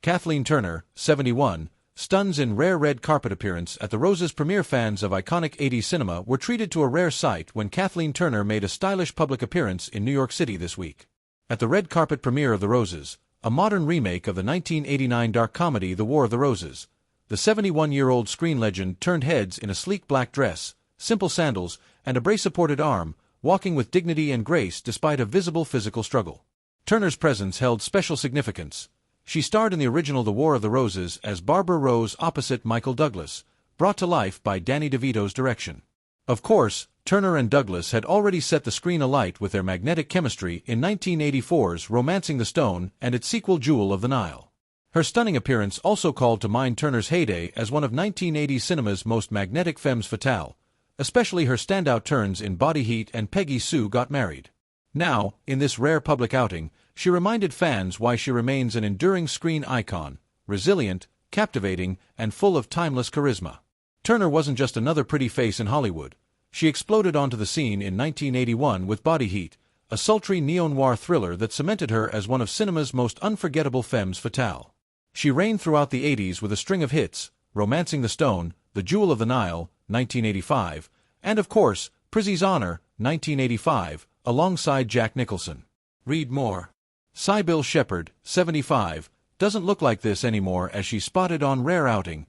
Kathleen Turner, 71, stuns in rare red carpet appearance at the Roses premiere. Fans of iconic 80s cinema were treated to a rare sight when Kathleen Turner made a stylish public appearance in New York City this week. At the red carpet premiere of The Roses, a modern remake of the 1989 dark comedy The War of the Roses, the 71-year-old screen legend turned heads in a sleek black dress, simple sandals, and a brace-supported arm, walking with dignity and grace despite a visible physical struggle. Turner's presence held special significance. She starred in the original The War of the Roses as Barbara Rose opposite Michael Douglas, brought to life by Danny DeVito's direction. Of course, Turner and Douglas had already set the screen alight with their magnetic chemistry in 1984's Romancing the Stone and its sequel Jewel of the Nile. Her stunning appearance also called to mind Turner's heyday as one of 1980s cinema's most magnetic femmes fatale, especially her standout turns in Body Heat and Peggy Sue Got Married. Now, in this rare public outing, she reminded fans why she remains an enduring screen icon, resilient, captivating, and full of timeless charisma. Turner wasn't just another pretty face in Hollywood. She exploded onto the scene in 1981 with Body Heat, a sultry neo-noir thriller that cemented her as one of cinema's most unforgettable femmes fatale. She reigned throughout the 80s with a string of hits, Romancing the Stone, The Jewel of the Nile, 1985, and of course, Prizzy's Honor, 1985, alongside Jack Nicholson. Read more. Sybil Shepherd, 75, doesn't look like this anymore as she spotted on rare outing.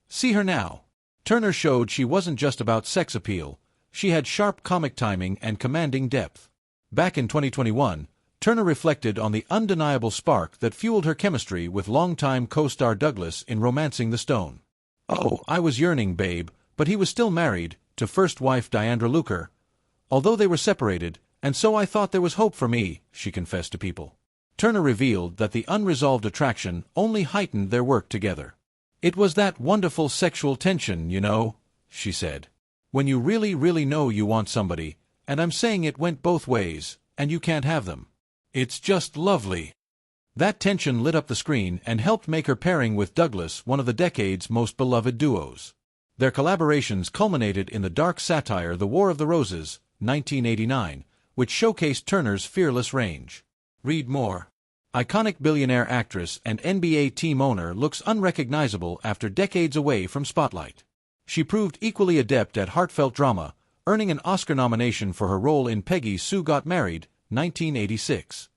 See her now. Turner showed she wasn't just about sex appeal, she had sharp comic timing and commanding depth. Back in 2021, Turner reflected on the undeniable spark that fueled her chemistry with longtime co-star Douglas in Romancing the Stone. "Oh, I was yearning, babe, but he was still married to first wife Diandra Luker. Although they were separated, and so I thought there was hope for me," she confessed to People. Turner revealed that the unresolved attraction only heightened their work together. "It was that wonderful sexual tension, you know," she said. "When you really, really know you want somebody, and I'm saying it went both ways, and you can't have them. It's just lovely." That tension lit up the screen and helped make her pairing with Douglas one of the decade's most beloved duos. Their collaborations culminated in the dark satire The War of the Roses, 1989, which showcased Turner's fearless range. Read more. Iconic billionaire actress and NBA team owner looks unrecognizable after decades away from spotlight. She proved equally adept at heartfelt drama, earning an Oscar nomination for her role in Peggy Sue Got Married, 1986.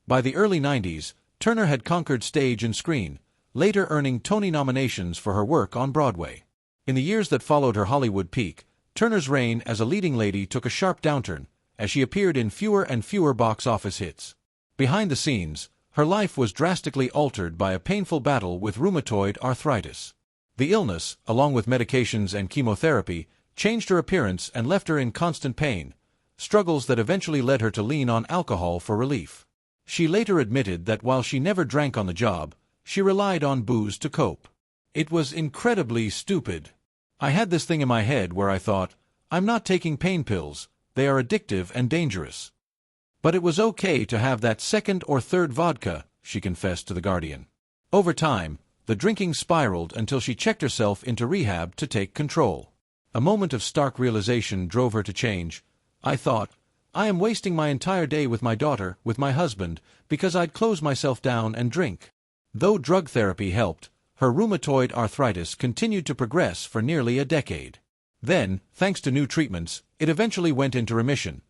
By the early 90s, Turner had conquered stage and screen, later earning Tony nominations for her work on Broadway. In the years that followed her Hollywood peak, Turner's reign as a leading lady took a sharp downturn, as she appeared in fewer and fewer box office hits. Behind the scenes, her life was drastically altered by a painful battle with rheumatoid arthritis. The illness, along with medications and chemotherapy, changed her appearance and left her in constant pain, struggles that eventually led her to lean on alcohol for relief. She later admitted that while she never drank on the job, she relied on booze to cope. "It was incredibly stupid. I had this thing in my head where I thought, I'm not taking pain pills, they are addictive and dangerous. But it was okay to have that second or third vodka," she confessed to The Guardian. Over time, the drinking spiraled until she checked herself into rehab to take control. A moment of stark realization drove her to change. "I thought, I am wasting my entire day with my daughter, with my husband, because I'd close myself down and drink." Though drug therapy helped, her rheumatoid arthritis continued to progress for nearly a decade. Then, thanks to new treatments, it eventually went into remission,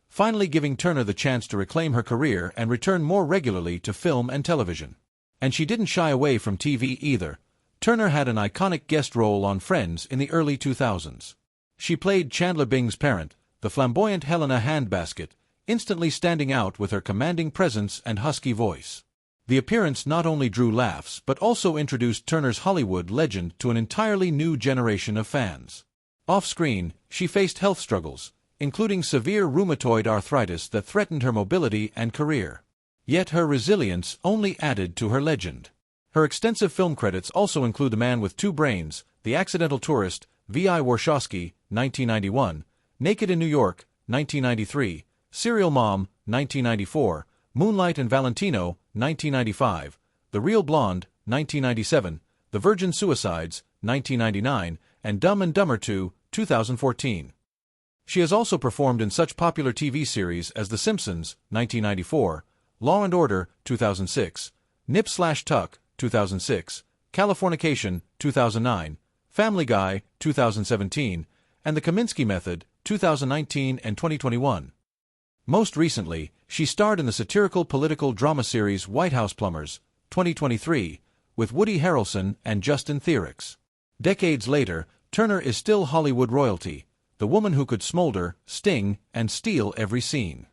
finally giving Turner the chance to reclaim her career and return more regularly to film and television. And she didn't shy away from TV either. Turner had an iconic guest role on Friends in the early 2000s. She played Chandler Bing's parent, the flamboyant Helena Handbasket, instantly standing out with her commanding presence and husky voice. The appearance not only drew laughs but also introduced Turner's Hollywood legend to an entirely new generation of fans. Off-screen, she faced health struggles, including severe rheumatoid arthritis that threatened her mobility and career. Yet her resilience only added to her legend. Her extensive film credits also include The Man with Two Brains, The Accidental Tourist, V.I. Warshawski, 1991, Naked in New York, 1993, Serial Mom, 1994, Moonlight and Valentino, 1995, The Real Blonde, 1997, The Virgin Suicides, 1999, and Dumb and Dumber 2, 2014. She has also performed in such popular TV series as The Simpsons, 1994, Law and Order, 2006, Nip/Tuck, 2006, Californication, 2009, Family Guy, 2017, and The Kaminsky Method, 2019 and 2021. Most recently, she starred in the satirical political drama series White House Plumbers, 2023, with Woody Harrelson and Justin Theroux. Decades later, Turner is still Hollywood royalty, the woman who could smolder, sting, and steal every scene.